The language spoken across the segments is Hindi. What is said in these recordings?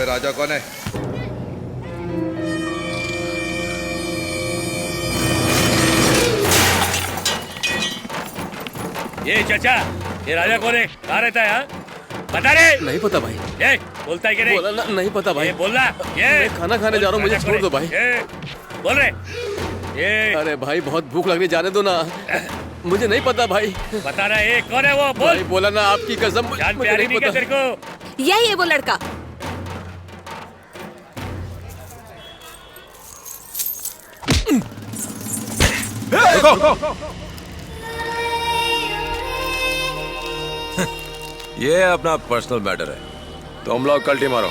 पे राजा कौन है? ये चाचा, ये राजा कौन है? कहाँ रहता है? हाँ बता रे। नहीं पता भाई। ये बोलता है कि नहीं? बोला ना, नहीं पता भाई। ये बोलना। ये मैं खाना खाने जा रहा हूँ, मुझे छोड़ दो भाई। ये बोल रहे। ये अरे भाई बहुत भूख लगने, जाने दो ना। मुझे नहीं पता भाई। बता रहा है कौन है वो? बोल। भाई बोला ना आपकी कसम, जान मुझे प्यारी नहीं नहीं क्या पता। तेरे को? यही है वो लड़का। ये अपना पर्सनल मैटर है, तुम लोग कल्टी मारो।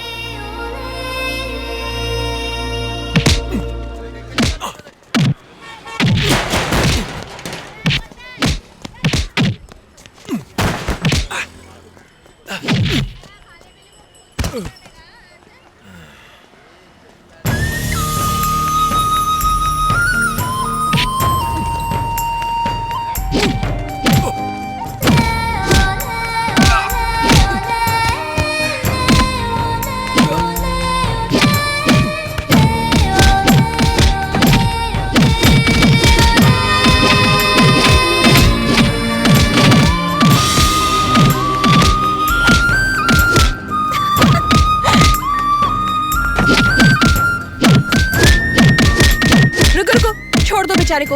छोड़ दो बेचारे को।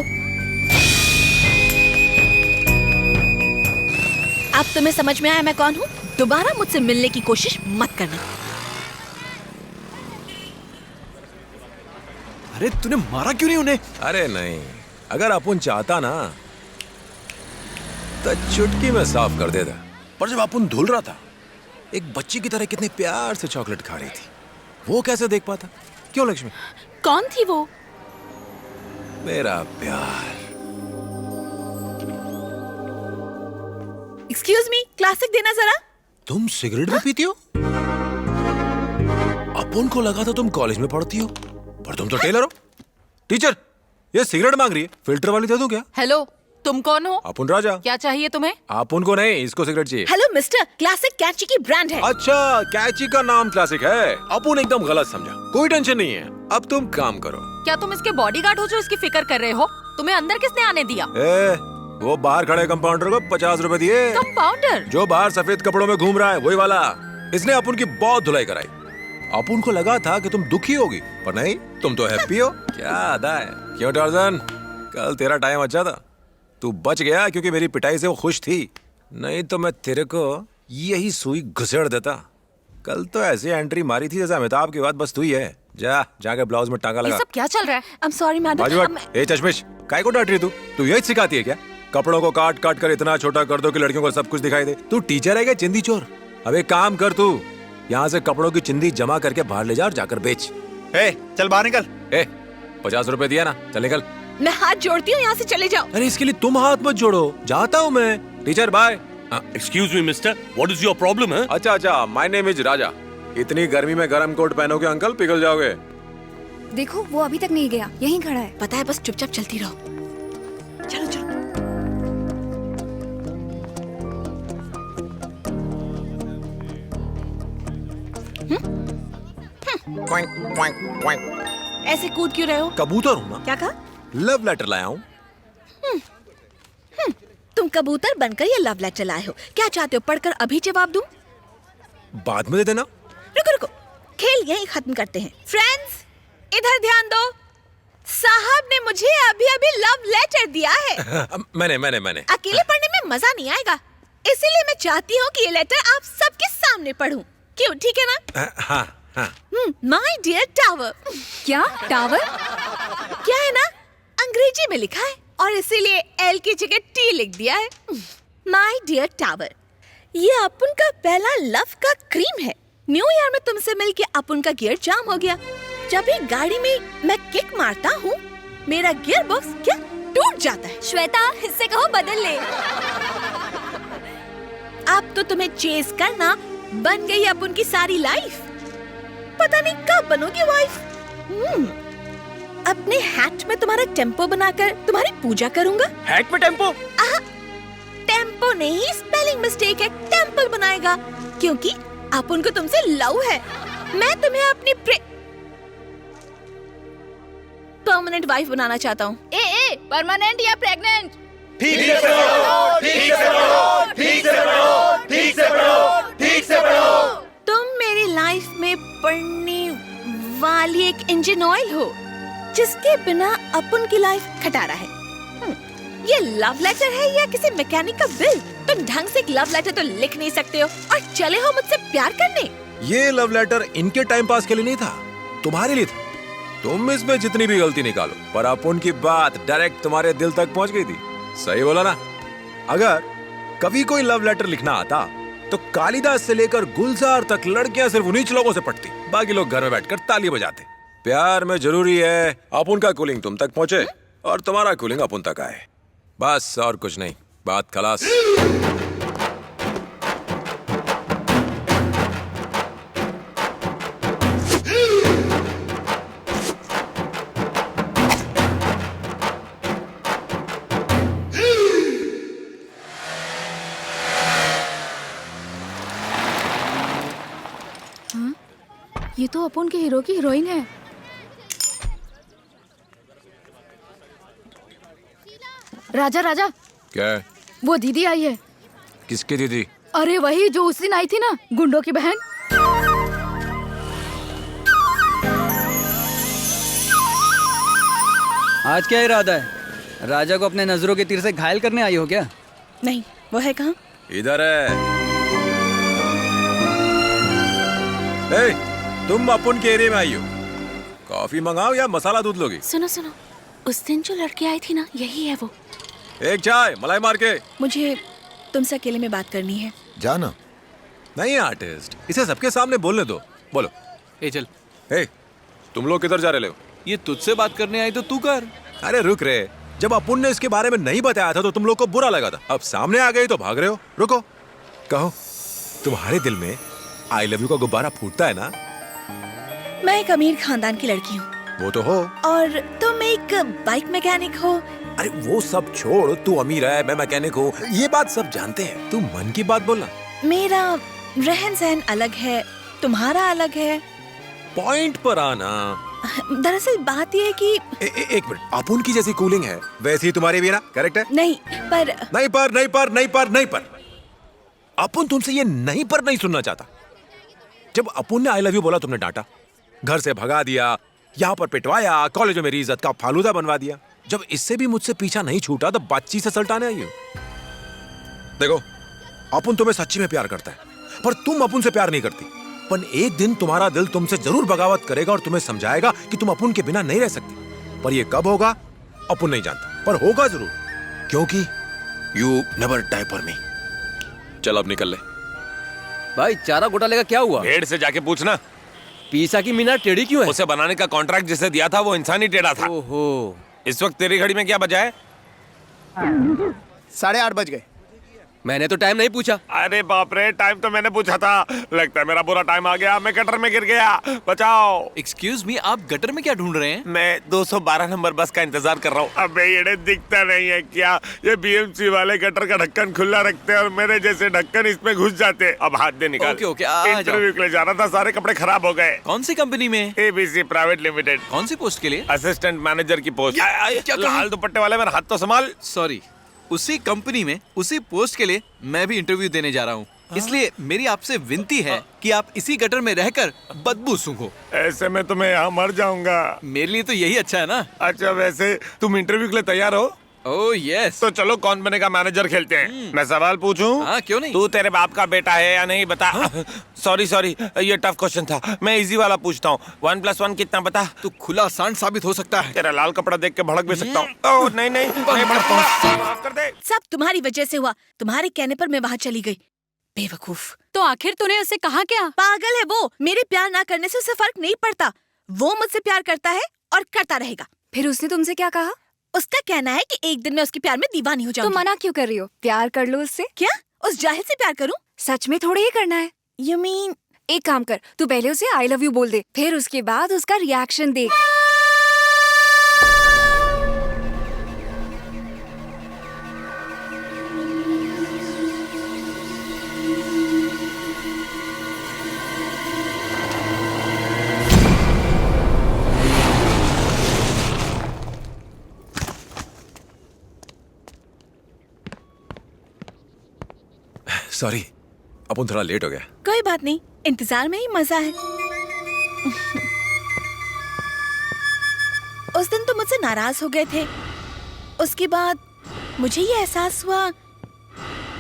अब तुम्हें समझ में आया मैं कौन हूँ? दोबारा मुझसे मिलने की कोशिश मत करना। अरे तूने मारा क्यों नहीं उन्हें? अरे नहीं, अगर अपुन चाहता ना तो चुटकी में साफ कर देता। पर जब अपुन धुल रहा था, एक बच्ची की तरह कितने प्यार से चॉकलेट खा रही थी, वो कैसे देख पाता? क्यों लक्ष्मी? कौन थी वो? मेरा प्यार। एक्सक्यूज मी, क्लासिक देना जरा। तुम सिगरेट भी पीती हो? अपुन को लगा था तुम कॉलेज में पढ़ती हो, पर तुम तो टेलर हो। टीचर, ये सिगरेट मांग रही है, फिल्टर वाली दे दूं क्या? हेलो, तुम कौन हो? अपुन राजा। क्या चाहिए तुम्हें? अपुन को नहीं, इसको सिगरेट चाहिए। हेलो मिस्टर, क्लासिक कैची की ब्रांड है। अच्छा, कैची का नाम क्लासिक है। अपुन एकदम गलत समझा, कोई टेंशन नहीं है। अब तुम काम करो। क्या तुम इसके बॉडीगार्ड हो जो इसकी फिक्र कर रहे हो? तुम्हें अंदर किसने आने दिया? वो बाहर खड़े कंपाउंडर को 50 रुपए दिए। कंपाउंडर? जो बाहर सफेद कपड़ों में घूम रहा है, वही वाला। इसने अपुन की बहुत धुलाई कराई। अपुन को लगा था कि तुम दुखी होगी, पर नहीं, तुम तो हैप्पी हो। क्या अदा है। क्यों टार्जन, कल तेरा टाइम अच्छा था, तू बच गया क्योंकि मेरी पिटाई से वो खुश थी। नहीं तो मैं तेरे को यही सुई घुसेड़ देता। कल तो ऐसी एंट्री मारी थी जैसे अमिताभ की बात बस तू ही है। जाके ब्लाउज में टांगा लगा। ये सब क्या चल रहा है? I'm sorry madam. बाजू हट। ए चश्मिश, काय को डांट रही तू यही सिखाती है क्या? कपड़ों को काट काट कर इतना छोटा कर दो कि लड़कियों को सब कुछ दिखाई दे। तू टीचर है क्या चिंदी चोर? अब एक काम कर, तू यहाँ से कपड़ों की चिंदी जमा करके बाहर ले जा और जाकर बेच। चल बाहर निकल। 50 रुपए दिया ना, चल निकल। मैं हाथ जोड़ती हूँ, यहाँ से चले जाओ। अरे इसके लिए तुम हाथ मत जोड़ो, जाता हूँ मैं। Teacher bye. Excuse me mister, what is your problem? है अच्छा, माय नेम इज राजा। इतनी गर्मी में गर्म कोट पहनोगे अंकल, पिघल जाओगे। देखो वो अभी तक नहीं गया, यहीं खड़ा है। पता है, बस चुपचाप चलती रहो। चलो चलो। ऐसे कूद क्यों रहे हो? कबूतर हूँ ना। क्या कहा? लव लेटर लाया हूँ। तुम कबूतर बनकर ये लव लेटर लाए हो। क्या चाहते हो, पढ़कर अभी जवाब दूं? बाद में दे देना। रुको, खेल यहीं खत्म करते हैं। फ्रेंड्स, इधर ध्यान दो। साहब ने मुझे अभी अभी लव लेटर दिया है। मैंने अकेले पढ़ने में मजा नहीं आएगा, इसीलिए मैं चाहती हूँ कि ये लेटर आप सबके सामने पढूं। क्यों, ठीक है ना? हाँ। My dear tower. क्या टावर? क्या है ना, अंग्रेजी में लिखा है और इसीलिए एल की जगह टी लिख दिया है। माय डियर टावर, ये अपुन का पहला लव का क्रीम है। न्यू ईयर में तुमसे मिलके अपुन का गियर जाम हो गया। जब भी गाड़ी में मैं किक मारता हूँ, मेरा गियर बॉक्स क्या टूट जाता है। श्वेता, इससे कहो बदल ले। अब तो तुम्हें चेस करना बन गई अपुन की सारी लाइफ। पता नहीं कब बनोगी वाइफ। अपने हैट में तुम्हारा टेम्पो बनाकर तुम्हारी पूजा करूंगा। हैट में टेम्पो? टेम्पो नहीं, स्पेलिंग मिस्टेक है। टेम्पल बनाएगा, क्योंकि अपुन को तुमसे लव है। मैं तुम्हें अपनी परमानेंट वाइफ बनाना चाहता हूँ। ए परमानेंट या प्रेग्नेंट? ठीक से पढ़ो, ठीक से पढ़ो, ठीक से पढ़ो, ठीक से पढ़ो, ठीक से पढ़ो। तुम मेरी लाइफ में पड़ने वाली एक इंजन ऑयल हो जिसके बिना अपन की लाइफ खटारा है। ये लव लेटर है या किसी मैकेनिक का बिल? तुम ढंग से एक लव लेटर तो लिख नहीं सकते हो और चले हो मुझसे प्यार करने। ये लव लेटर इनके टाइम पास के लिए नहीं था, तुम्हारे लिए था। तुम इसमें जितनी भी गलती निकालो, पर अपुन की बात डायरेक्ट तुम्हारे दिल तक पहुंच गई थी। सही बोला ना? अगर कभी कोई लव लेटर लिखना आता तो कालिदास से लेकर गुलजार तक लड़कियां सिर्फ उन्हीं लोगों से पढ़ती, बाकी लोग घर में बैठकर ताली बजाते। प्यार में जरूरी है अपुन का कूलिंग तुम तक पहुंचे और तुम्हारा कूलिंग अपुन तक आए, बस और कुछ नहीं। बात खलास। ये तो अपन के हीरो की हीरोइन है। राजा राजा, क्या है? वो दीदी आई है। किसकी दीदी? अरे वही जो उस दिन आई थी ना, गुंडों की बहन। आज क्या इरादा है? राजा को अपने नजरों के तीर से घायल करने आई हो क्या? नहीं, वो है कहाँ? इधर है। ए, तुम अपुन के एरिया में आई हो, कॉफी मंगाओ या मसाला दूध लोगी? सुनो सुनो, उस दिन जो लड़की आई थी ना, यही है वो। एक चाय मलाई मार के। मुझे तुमसे अकेले में बात करनी है। जाना नहीं आर्टिस्ट, इसे सबके सामने बोलने दो। बोलो। ए चल। ए, तुम लोग किधर जा रहे हो? ये तुझसे बात करने आई तो तू कर। अरे रुक रे, जब अपुन ने इसके बारे में नहीं बताया था तो तुम लोग को बुरा लगा था, अब सामने आ गई तो भाग रहे हो। रुको, कहो तुम्हारे दिल में आई लव यू का गुब्बारा फूटता है ना? मैं एक अमीर खानदान की लड़की हूँ। वो तो हो। और तुम एक बाइक मैकेनिक हो। अरे वो सब छोड़, तू अमीर है, मैं मैकेनिक हूँ, ये बात सब जानते हैं। तू मन की बात बोलना। मेरा रहन सहन अलग है, तुम्हारा अलग है। पॉइंट पर आना। दरअसल बात यह है कि एक मिनट, अपुन की जैसी कूलिंग है वैसी ही तुम्हारी भी है ना? करेक्ट है? नहीं पर नहीं पर नहीं पर नहीं पर नहीं पर अपुन तुमसे ये नहीं पर नहीं सुनना चाहता। जब अपुन ने आई लव यू बोला तुमने डांटा, घर से भगा दिया, यहाँ पर पिटवाया, कॉलेज में मेरी इज्जत का फालूदा बनवा दिया। जब इससे भी मुझसे पीछा नहीं छूटा तो बातचीत से सल्टाने आई हो। देखो, अपुन तुम्हें सच्ची में प्यार करता है, पर तुम अपुन से प्यार नहीं करती। पर एक दिन तुम्हारा दिल तुमसे जरूर बगावत करेगा और तुम्हें समझाएगा कि तुम अपुन के बिना नहीं रह सकती। पर ये कब होगा अपुन नहीं जानता, पर होगा जरूर, क्योंकि you never die for me. चल अब निकल ले। भाई चारा घोटाले का क्या हुआ? भेड़ से जाके पूछना। पीसा की मीनार टेढ़ी क्यों है? उसे बनाने का कॉन्ट्रैक्ट जिसे दिया था वो इंसान ही टेढ़ा था। ओहो। इस वक्त तेरी घड़ी में क्या बजा है? 8:30 बज गए। मैंने तो टाइम नहीं पूछा। अरे बाप रे, टाइम तो मैंने पूछा था। लगता है मेरा बुरा टाइम आ गया, मैं गटर में गिर गया, बचाओ। एक्सक्यूज मी, आप गटर में क्या ढूंढ रहे हैं? मैं 212 नंबर बस का इंतजार कर रहा हूँ। अबे ये दिखता नहीं है क्या? ये बीएमसी वाले गटर का ढक्कन खुला रखते हैं और मेरे जैसे ढक्कन इसमें घुस जाते। अब हाथ दे निकाल। ओके, ओके, आ जाओ। इंटरव्यू के लिए जा रहा था, सारे कपड़े खराब हो गए। कौन सी कंपनी में? ABC private limited. कौन सी पोस्ट के लिए? असिस्टेंट मैनेजर की पोस्ट। क्या कहा? लाल दुपट्टे वाले, मेरा हाथ तो संभाल। सॉरी, उसी कंपनी में उसी पोस्ट के लिए मैं भी इंटरव्यू देने जा रहा हूँ। इसलिए मेरी आपसे विनती है कि आप इसी गटर में रहकर बदबू सूंघो। ऐसे में तो मैं यहाँ मर जाऊंगा। मेरे लिए तो यही अच्छा है ना। अच्छा, वैसे तुम इंटरव्यू के लिए तैयार हो? Oh yes. तो चलो कौन बनेगा मैनेजर खेलते हैं। मैं सवाल पूछूं? हाँ, क्यों नहीं। तू तेरे बाप का बेटा है या नहीं बता। सॉरी सॉरी, ये टफ क्वेश्चन था, मैं इजी वाला पूछता हूँ। 1+1 कितना बता? तू खुला सांड साबित हो सकता है। तेरा लाल कपड़ा देख के भड़क भी सकता हूँ। ओह नहीं नहीं, नहीं भड़कूंगा। माफ कर दे। सब तुम्हारी वजह से हुआ। तुम्हारे कहने पर मैं वहाँ चली गई। बेवकूफ। तो आखिर तूने उसे कहा क्या? पागल है वो। मेरे प्यार ना करने से उसे फर्क नहीं पड़ता। वो मुझसे प्यार करता है और करता रहेगा। फिर उसने तुमसे क्या कहा? उसका कहना है कि एक दिन मैं उसके प्यार में दीवानी हो तो जाऊंगी। मना क्यों कर रही हो? प्यार कर लो उससे। क्या उस जाहिल से प्यार करूं? सच में थोड़ी ही करना है। You mean? एक काम कर, तू पहले उसे आई लव यू बोल दे, फिर उसके बाद उसका रिएक्शन देख। सॉरी, अपन थोड़ा लेट हो गया। कोई बात नहीं, इंतजार में ही मजा है। उस दिन तुम मुझसे नाराज हो गए थे। उसके बाद मुझे ये एहसास हुआ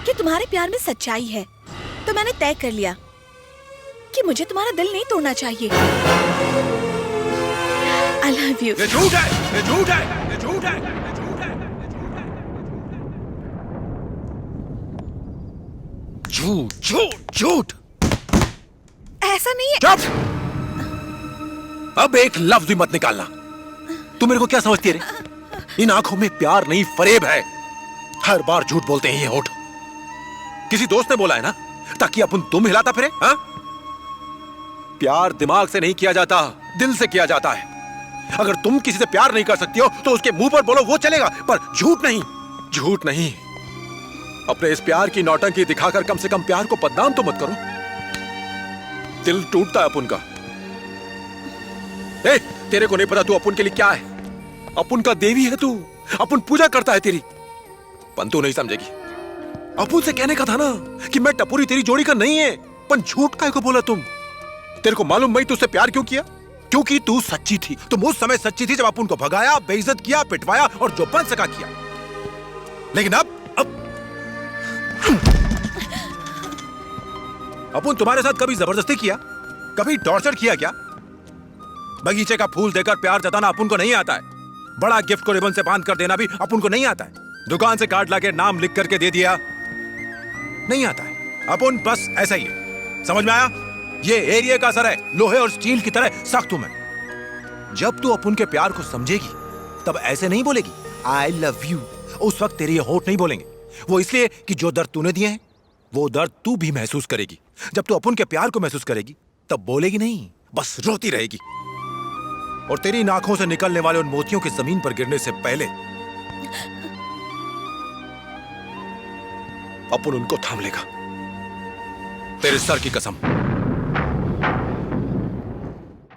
कि तुम्हारे प्यार में सच्चाई है, तो मैंने तय कर लिया कि मुझे तुम्हारा दिल नहीं तोड़ना चाहिए। I love you। ये झूठ है, ये झूठ है, ये झूठ है, ये झूठ है, झूठ, झूठ, झूठ। ऐसा नहीं है। चुप! अब एक लफ्ज भी मत निकालना। तू मेरे को क्या समझती है रे? इन आंखों में प्यार नहीं, फरेब है। हर बार झूठ बोलते हैं ये होठ। किसी दोस्त ने बोला है ना, ताकि अपन तुम हिलाता फिरे। हाँ? प्यार दिमाग से नहीं किया जाता, दिल से किया जाता है। अगर तुम किसी से प्यार नहीं कर सकती हो तो उसके मुंह पर बोलो, वो चलेगा, पर झूठ नहीं, झूठ नहीं। अपने इस प्यार की नौटंकी दिखाकर कम से कम प्यार को बदनाम तो मत करो। दिल टूटता है अपुन का। ए, तेरे को नहीं पता तू अपुन के लिए क्या है? अपुन का देवी है तू, अपुन पूजा करता है तेरी। पर तू नहीं समझेगी। अपुन से कहने का था ना कि मैं टपुरी तेरी जोड़ी का नहीं है, पर झूठ काहे को बोला तुम? तेरे को मालूम मैं तुझसे प्यार क्यों किया? क्योंकि तू सच्ची थी। तुम उस समय सच्ची थी जब अपुन को भगाया, बेइज्जत किया, पिटवाया और जो बन सका किया। लेकिन अब अपुन तुम्हारे साथ कभी जबरदस्ती किया, कभी टॉर्चर किया क्या? बगीचे का फूल देकर प्यार जताना अपुन को नहीं आता है। बड़ा गिफ्ट को रिबन से बांध कर देना भी अपुन को नहीं आता है। दुकान से कार्ड लाके नाम लिख करके दे दिया, नहीं आता है। अपुन बस ऐसा ही है। समझ में आया? ये एरिया का असर है, लोहे और स्टील की तरह सख्त हूं मैं। जब तू अपुन के प्यार को समझेगी तब ऐसे नहीं बोलेगी आई लव यू। उस वक्त तेरे ये होठ नहीं बोलेंगे। वो इसलिए कि जो दर्द तूने दिए हैं वो दर्द तू भी महसूस करेगी। जब तू अपुन के प्यार को महसूस करेगी तब बोलेगी नहीं, बस रोती रहेगी। और तेरी इन आंखों से निकलने वाले उन मोतियों के जमीन पर गिरने से पहले अपुन उनको थाम लेगा। तेरे सर की कसम।